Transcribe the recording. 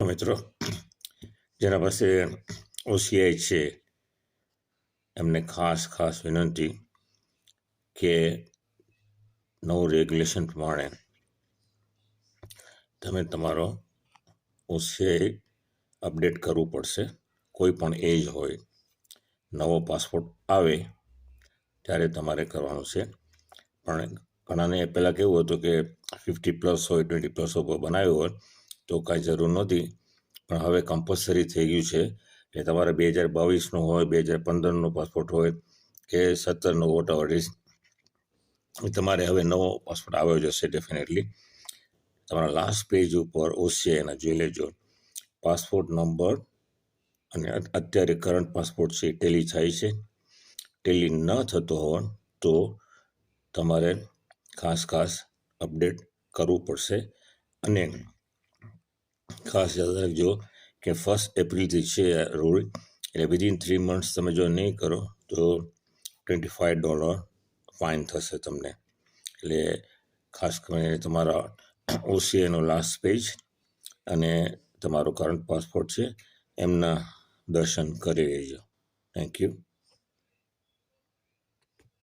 મિત્રો, જેના પાસે ઓસીઆઈ છે એમને ખાસ વિનંતી કે નવું રેગ્યુલેશન પ્રમાણે તમે તમારો ઓસીઆઈ અપડેટ કરવું પડશે. કોઈ પણ એજ હોય, નવો પાસપોર્ટ આવે ત્યારે તમારે કરવાનું છે. પણ ઘણાને પહેલાં કેવું હતું કે 50+ હોય, 20+ બનાવ્યું હોય તો કાંઈ જરૂર નહોતી, પણ હવે કમ્પલસરી થઈ ગયું છે કે તમારે 2022નું હોય, 2015નો પાસપોર્ટ હોય કે 17નો વોટએવર ઇઝ, તમારે હવે નવો પાસપોર્ટ આવ્યો જશે ડેફિનેટલી. તમારા લાસ્ટ પેજ ઉપર ઓસીઆઈના જોઈ લેજો, પાસપોર્ટ નંબર અને અત્યારે કરંટ પાસપોર્ટ છે ટેલી થાય છે. ટેલી ન થતો હોય તો તમારે ખાસ અપડેટ કરવું પડશે. અને ખાસ યાદ રાખજો કે 1 એપ્રિલથી છે રૂલ, એટલે વિધિન 3 months તમે જો નહીં કરો તો $25 ફાઇન થશે તમને. એટલે ખાસ કરીને તમારા ઓસીઆઈનો લાસ્ટ પેજ અને તમારો કરંટ પાસપોર્ટ છે એમના દર્શન કરી લેજો. Thank you.